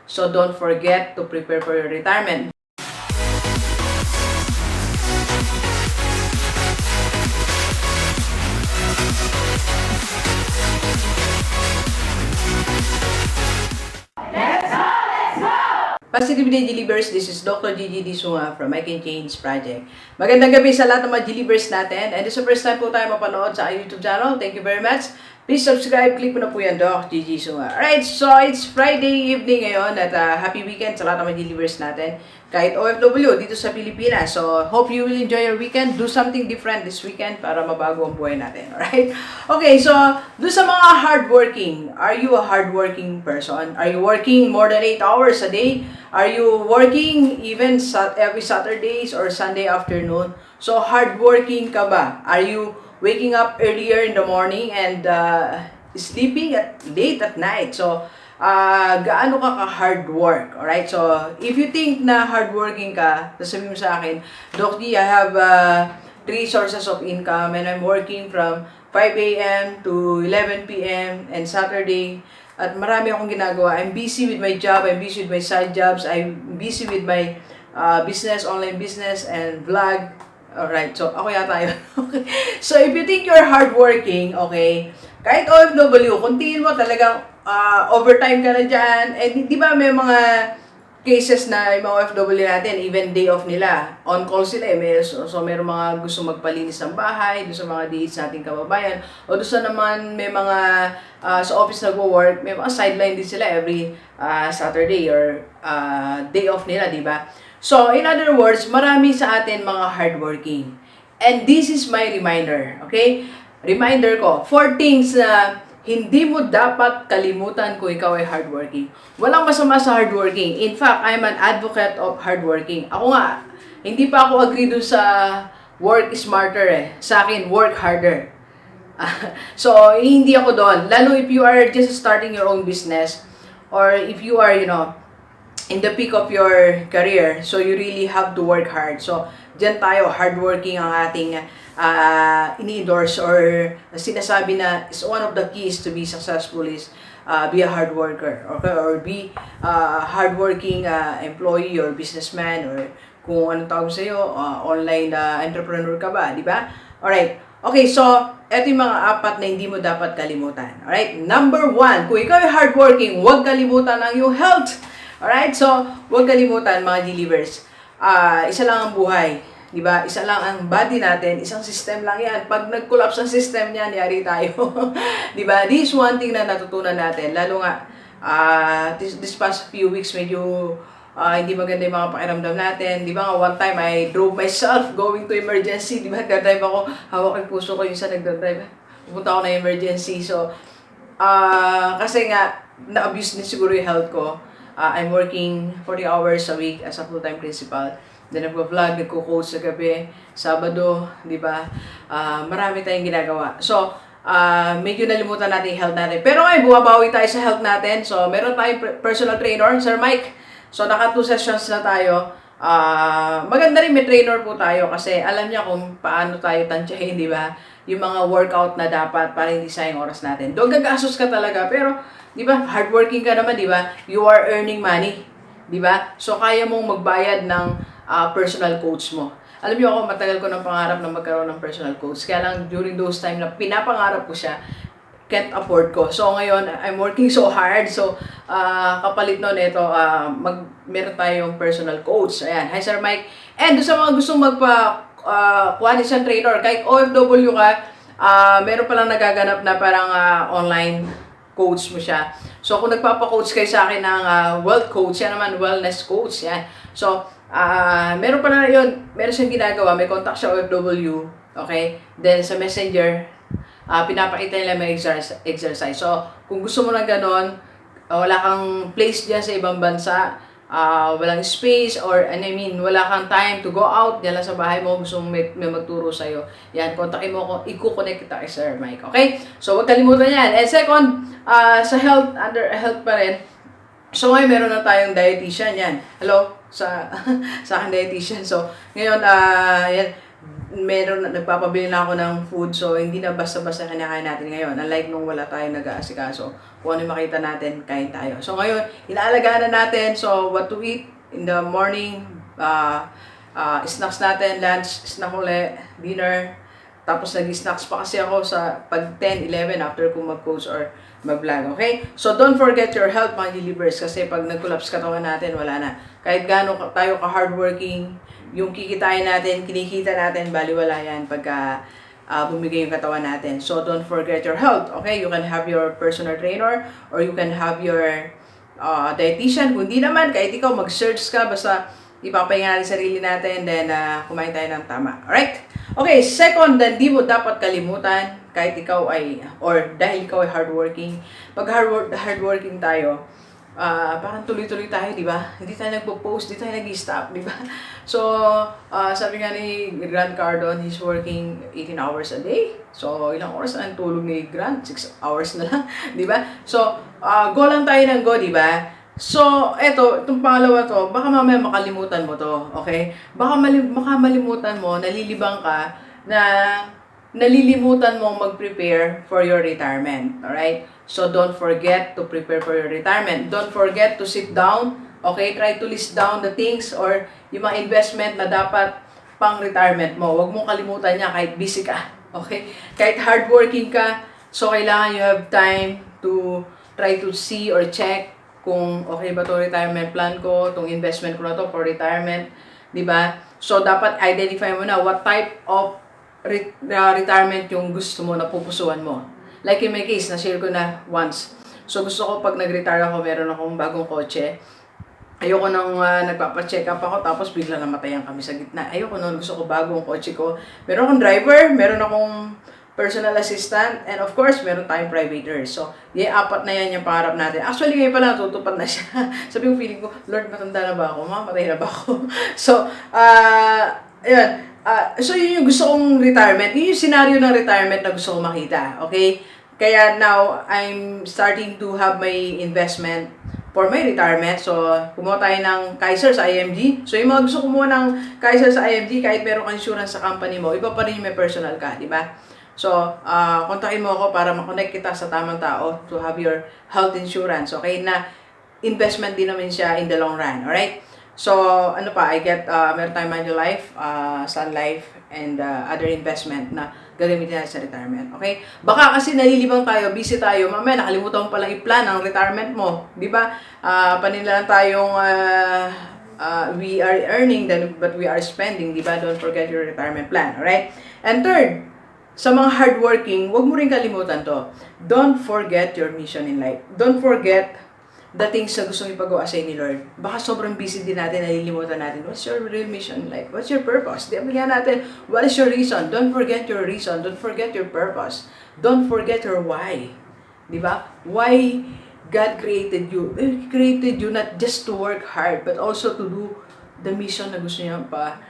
So don't forget to prepare for your retirement. Positive Day Delivers, this is Dr. Gigi Disunga from I Can Change Project. Magandang gabi sa lahat ng mga Delivers natin. And this is the first time po tayo mapanood sa YouTube channel. Thank you very much. Please subscribe, click mo na po yan, Doc Gigi Disunga. Alright, so it's Friday evening ngayon at happy weekend sa lahat ng mga Delivers natin. Kahit OFW dito sa Pilipinas. So, hope you will enjoy your weekend. Do something different this weekend para mabago ang buhay natin. Alright? Okay, so, do sa mga hardworking. Are you a hardworking person? Are you working more than 8 hours a day? Are you working even every Saturdays or Sunday afternoon? So, hardworking ka ba? Are you waking up earlier in the morning and sleeping late at night? So, gaano ka hard work? Alright? So, if you think na hardworking ka, sasabihin mo sa akin, Doc G, I have 3 sources of income and I'm working from 5 a.m. to 11 p.m. and Saturday. At marami akong ginagawa. I'm busy with my job, I'm busy with my side jobs, I'm busy with my business, online business, and vlog. Alright, so ako yata yun. Okay. So if you think you're hardworking, okay, kahit OFW, kung tingin mo talagang overtime ka na dyan, eh di ba may mga cases na yung mga OFW natin, even day off nila, on call sila eh. So meron mga gusto magpalinis ng bahay, doon sa mga DH nating kababayan, o doon sa naman may mga sa office nagwo-work, may mga sideline din sila every Saturday or day off nila, di ba? So, in other words, marami sa atin mga hardworking. And this is my reminder, okay? Reminder ko, 4 things na hindi mo dapat kalimutan kung ikaw ay hardworking. Walang masama sa hardworking. In fact, I'm an advocate of hardworking. Ako nga, hindi pa ako agree dun sa work smarter eh. Sa akin, work harder. So, hindi ako doon. Lalo if you are just starting your own business or if you are, in the peak of your career, so you really have to work hard. So, dyan tayo, hardworking ang ating ini-endorse or sinasabi na is one of the keys to be successful is be a hard worker, okay? Or be a hardworking employee or businessman or kung anong tawag sa'yo, online entrepreneur ka ba, di ba? Alright, okay, so ito yung mga 4 na hindi mo dapat kalimutan. Alright, number 1, kung ikaw ay hardworking, huwag kalimutan ang iyong health. Alright, so huwag kalimutan mga delivers. Isa lang ang buhay. Diba? Isa lang ang body natin, isang system lang yan. Pag nag-collapse ang system niyan, yari tayo. Diba? This is one thing na natutunan natin. Lalo nga, this past few weeks, medyo hindi maganda yung mga pakiramdam natin. Diba nga, one time, I drove myself going to emergency. Diba? Nagdadrive ako, hawak yung puso ko yung isa nagdadrive. Pupunta ako na emergency. So, kasi nga, na-abuse din siguro yung health ko. I'm working 40 hours a week as a full-time principal. Then nagpa-vlog, nagko-coach sa gabi, Sabado, di ba? Marami tayong ginagawa. So, medyo nalimutan natin yung health natin. Pero ngayon, bumabawi tayo sa health natin. So, meron tayong personal trainer, Sir Mike. So, naka 2 sessions na tayo. Maganda rin may trainer po tayo kasi alam niya kung paano tayo tansyahin, di ba? Yung mga workout na dapat para hindi sayang oras natin. Doon gagastos ka talaga, pero, di ba, hardworking ka naman, di ba? You are earning money, di ba? So, kaya mong magbayad ng personal coach mo. Alam niyo ako, matagal ko ng pangarap na magkaroon ng personal coach. Kaya lang, during those time na pinapangarap ko siya, can't afford ko. So, ngayon, I'm working so hard. So, kapalit nun, ito, meron tayong personal coach. Ayan. Hi, Sir Mike. And doon sa mga gustong kuha ni siyang trainer, kahit OFW ka, meron palang nagaganap na parang online coach mo siya. So, kung nagpapa-coach kayo sa akin ng wealth coach, yan naman, wellness coach. Yan. So, meron pa na yun, meron siyang ginagawa, may contact siya OFW, okay? Then sa messenger, pinapakita nila may exercise. So, kung gusto mo na ganon, wala kang place dyan sa ibang bansa, walang space, or wala kang time to go out, dyan lang sa bahay mo, gusto mo may magturo sa'yo, yan, kontakin mo ako, i-connect kita kay Sir Mike, okay? So, huwag kalimutan yan. And second, sa health, under health pa rin, so ngayon meron na tayong dietitian, yan. Hello? Sa aking dietitian. So, ngayon, yan, nagpapabili na ako ng food, so hindi na basta-basta kinakain natin ngayon. Unlike nung wala tayong nag-aasikaso, kung ano yung makita natin, kain tayo. So ngayon, inaalagaan na natin, so what to eat in the morning, snacks natin, lunch, snack uli, dinner, tapos nag-snacks pa kasi ako sa pag 10, 11 after ko mag-coach or mag-vlog, okay? So don't forget your health, mga Gilibers, kasi pag nag-collapse katawan natin, wala na. Kahit gaano tayo ka-hardworking, yung kikitain natin, kinikita natin, baliwala yan pagka bumigay yung katawan natin. So don't forget your health, okay? You can have your personal trainer or you can have your dietitian. Kung di naman, kahit ikaw mag-search ka, basta ipapahinga natin sarili natin, then kumain tayo ng tama. Alright? Okay, second, hindi mo dapat kalimutan, kahit ikaw ay, or dahil ikaw ay hardworking, pag hardworking tayo, parang tuloy-tuloy tayo, di ba? Hindi tayo nagpo-post, hindi tayo nag-stop, di ba? So, sabi nga ni Grant Cardone, he's working 18 hours a day. So, ilang oras ang tulog ni Grant? 6 hours na lang, di ba? So, go lang tayo ng go, di ba? So, itong pangalawa to, baka mamaya makalimutan mo to, okay? Baka malimutan mo, nalilibang ka, na nalilimutan mong mag-prepare for your retirement, alright? So, don't forget to prepare for your retirement. Don't forget to sit down, okay? Try to list down the things or yung mga investment na dapat pang retirement mo. Huwag mong kalimutan niya kahit busy ka, okay? Kahit hardworking ka, so kailangan you have time to try to see or check kung okay ba to retirement plan ko, itong investment ko na to for retirement, di ba? So, dapat identify mo na what type of retirement yung gusto mo na pupusuan mo. Like in my case, na-share ko na once. So, gusto ko pag nag-retire ako, meron akong bagong kotse. Ayoko nang nagpapa-check up ako, tapos bigla namatayan kami sa gitna. Ayoko nung gusto ko bagong kotse ko. Meron akong driver, meron akong personal assistant, and of course, meron tayong privateer. So, yung apat na yan yung pangarap natin. Actually, ngayon pala natutupad na siya. Sabi ko, feeling ko, Lord, matanda na ba ako? Mamatay na ba ako? So, ayun. So, yun yung gusto kong retirement. Yun yung scenario ng retirement na gusto kong makita. Okay? Kaya now, I'm starting to have my investment for my retirement. So, kumuha tayo ng Kaiser sa IMG. So, yung mga gusto kumuha ng Kaiser sa IMG, kahit meron kang insurance sa company mo, iba pa rin yung may personal ka, di ba? So, kontakin mo ako para makonect kita sa tamang tao to have your health insurance. Okay? Na investment din naman siya in the long run. Alright? So, ano pa? I get meron tayong Manulife, Sun Life, and other investment na gagamitin natin sa retirement. Okay? Baka kasi nalilibang tayo, busy tayo, mamaya nakalimutan mo palang i-plan ang retirement mo. Di ba? Panila lang tayong we are earning but we are spending. Di ba? Don't forget your retirement plan. Alright? And third, sa mga hardworking, huwag mo rin kalimutan to. Don't forget your mission in life. Don't forget the things na gusto mong ipagawa sa ni Lord. Baka sobrang busy din natin, nalilimutan natin. What's your real mission in life? What's your purpose? Di bigyan natin, what is your reason? Don't forget your reason. Don't forget your purpose. Don't forget your why. Di ba? Why God created you. He created you not just to work hard, but also to do the mission na gusto niya pa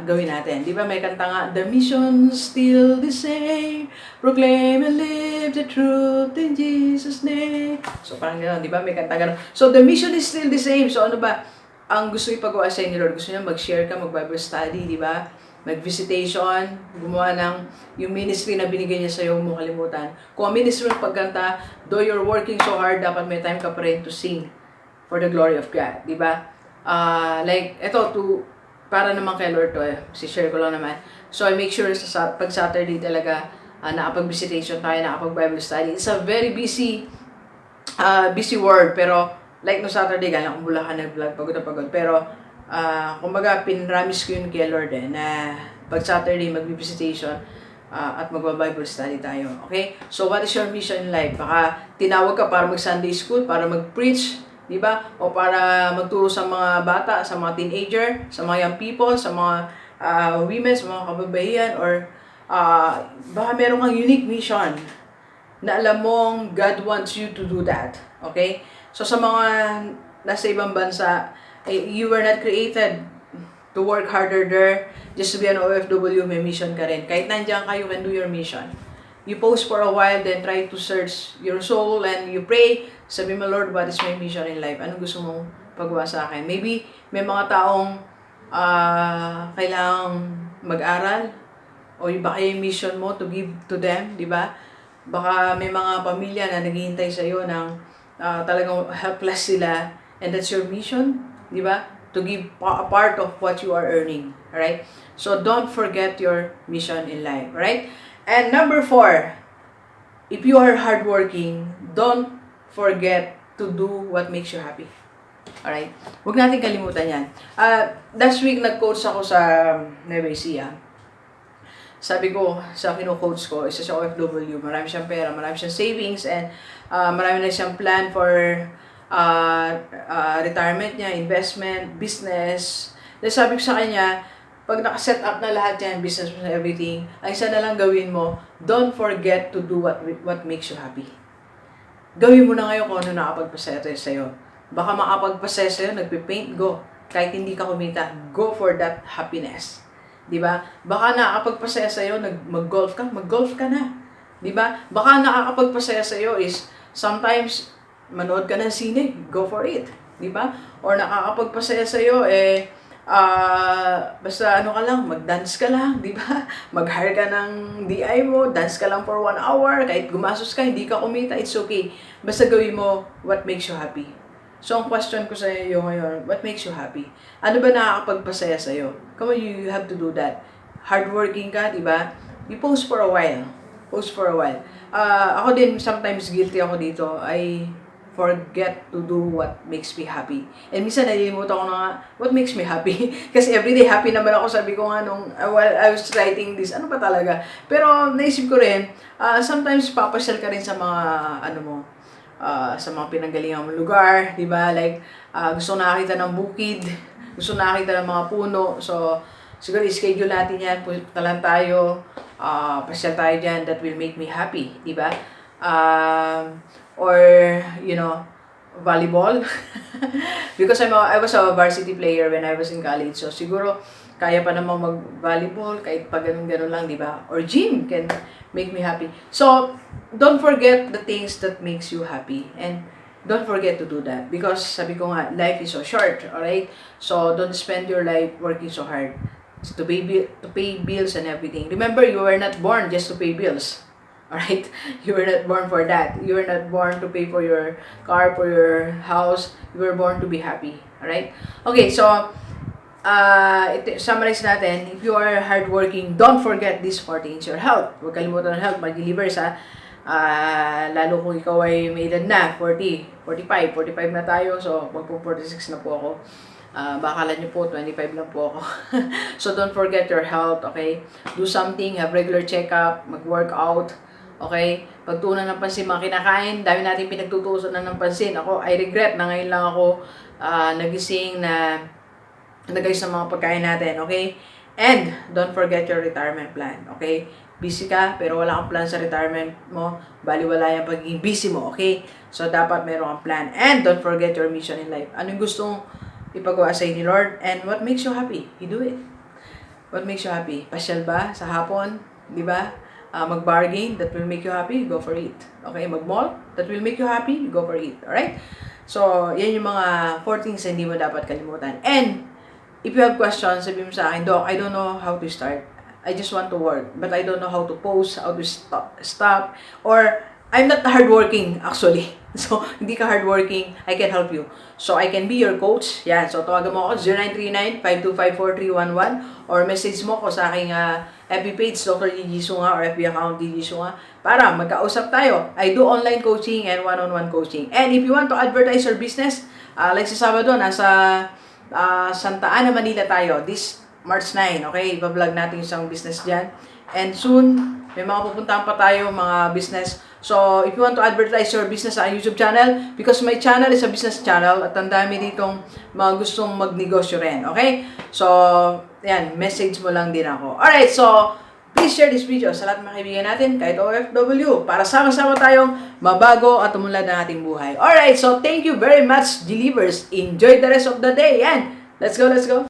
gawin natin. Di ba may kanta nga, the mission still the same, proclaim and live the truth in Jesus' name. So parang gano'n, di ba may kanta gano'n. So the mission is still the same. So ano ba, ang gusto ipagawa sa inyo, Lord? Gusto niya mag-share ka, mag-Bible study, di ba? Mag-visitation, gumawa ng yung ministry na binigay niya sa'yo, mo kalimutan. Kung ang ministry ng pagkanta, though you're working so hard, dapat may time ka pa rin to sing for the glory of God, di ba? Like, eto, para naman kay Lord to, si-share ko lang naman. So, I make sure pag Saturday talaga, nakapag-visitation tayo, nakapag-Bible study. It's a very busy world, pero like no Saturday, galing akong Bulacan nag-vlog, pagod na pagod. Pero, kumbaga, pinramis ko yun kay Lord na pag Saturday, mag-visitation, at magba-Bible study tayo. Okay? So, what is your mission in life? Baka tinawag ka para mag-Sunday school, para mag-preach, di ba? O para magturo sa mga bata, sa mga teenager, sa mga young people, sa mga women, sa mga kababaihan, or baka meron kang unique mission na alam mong God wants you to do that. Okay? So sa mga nasa ibang bansa, you were not created to work harder there, just to be an OFW, may mission ka rin. Kahit nandiyan ka, you can do your mission. You pause for a while, then try to search your soul, and you pray. Sabi mo, Lord, what is my mission in life? Anong gusto mong pagawa sa akin? Maybe may mga taong kailangang mag-aral, O baka yung mission mo to give to them, di ba? Baka may mga pamilya na naghihintay sa iyo ng talagang helpless sila, and that's your mission, di ba? To give a part of what you are earning, right? So don't forget your mission in life, right? And number 4, if you are hardworking, don't forget to do what makes you happy. Alright? Huwag natin kalimutan yan. Last week, nag-coach ako sa Nueva Ecija. Sabi ko, sa kino-coach ko, isa siya OFW, marami siyang pera, marami siyang savings, and marami na siyang plan for retirement niya, investment, business. Then sabi ko sa kanya, pag nakaset up na lahat yan, business and everything, ang isa na lang gawin mo, don't forget to do what makes you happy. Gawin mo na ngayon kung ano nakapagpasaya sa'yo. Baka makapagpasaya sa'yo, nagpipaint, go. Kahit hindi ka kumita, go for that happiness. Diba? Baka nakakapagpasaya sa'yo, mag-golf ka na. Diba? Baka nakakapagpasaya sa'yo is, sometimes, manood ka ng sine, go for it. Diba? Or nakakapagpasaya sa'yo, basta ano ka lang, mag-dance ka lang, di ba? Mag-hire ka ng DI mo, dance ka lang for 1 hour, kahit gumastos ka, hindi ka kumita, it's okay. Basta gawin mo what makes you happy. So, ang question ko sa iyo ngayon, what makes you happy? Ano ba nakakapagpasaya sa iyo? Come on, you have to do that. Hardworking ka, di ba? You post for a while. Post for a while. Ako din, sometimes guilty ako dito. I forget to do what makes me happy. And minsan nalilimutan ko na nga, what makes me happy? Kasi everyday happy naman ako, sabi ko nga nung, while I was writing this, ano ba talaga? Pero naisip ko rin, sometimes papasyal ka rin sa mga, sa mga pinanggalingang lugar, di ba? Like, gusto nakakita ng bukid, gusto nakakita ng mga puno, so, siguro i-schedule natin yan, punta lang tayo, pasyal tayo dyan, that will make me happy, di ba? Or, volleyball. Because I was a varsity player when I was in college. So, siguro, kaya pa naman mag-volleyball, kahit pa ganun-ganun lang, di ba? Or gym can make me happy. So, don't forget the things that makes you happy. And don't forget to do that. Because, sabi ko nga, life is so short, alright? So, don't spend your life working so hard to pay bills and everything. Remember, you were not born just to pay bills. Alright? You were not born for that. You were not born to pay for your car, for your house. You were born to be happy. Alright? Okay, so, summarize natin. If you are hardworking, don't forget these 4 things. Your health. Huwag kalimutan ng health. Mag-delivers, ha? Lalo kung ikaw ay may edad na, 40, 45 na tayo. So, magpo-46 na po ako. Baka kala nyo po, 25 lang po ako. So, don't forget your health, okay? Do something, have regular checkup, mag-workout. Okay? Pagtuunan ng pansin, mga kinakain, dami natin pinagtutuusan ng pansin. Ako, I regret na ngayon lang ako nagising na nagayos sa mga pagkain natin. Okay? And, don't forget your retirement plan. Okay? Busy ka, pero wala kang plan sa retirement mo. Baliwala yung pagiging busy mo. Okay? So, dapat meron kang plan. And, don't forget your mission in life. Anong gustong ipagawa sa'yo ni Lord? And what makes you happy? You do it. What makes you happy? Pasyal ba sa hapon? Di ba? Mag-bargain, that will make you happy, go for it. Okay, mag-mall, that will make you happy, go for it. Alright? So, yan yung mga 4 things na hindi mo dapat kalimutan. And, if you have questions, sabi mo sa akin, Doc, I don't know how to start. I just want to work, but I don't know how to post, how to stop, or I'm not hardworking, actually. So, hindi ka hardworking, I can help you. So, I can be your coach. Yan. So, tawagan mo ako 0939-525-4311 or message mo ko sa aking FB page, Dr. Gigi Sunga, or FB account Gigi Sunga, para magkausap tayo. I do online coaching and one-on-one coaching. And if you want to advertise your business, like sa Sabado, nasa Santa Ana, Manila tayo. This March 9, okay? Iba-vlog natin isang business dyan. And soon, may mga pupuntahan pa tayo, mga business. So, if you want to advertise your business sa YouTube channel, because my channel is a business channel, at ang dami ditong mga gustong magnegosyo rin, okay? So, yan, message mo lang din ako. Alright, so, please share this video sa lahat ng mga kaibigan natin, kahit OFW, para sama-sama tayong mabago at umunlad ng ating buhay. Alright, so, thank you very much, Delivers. Enjoy the rest of the day, and let's go, let's go!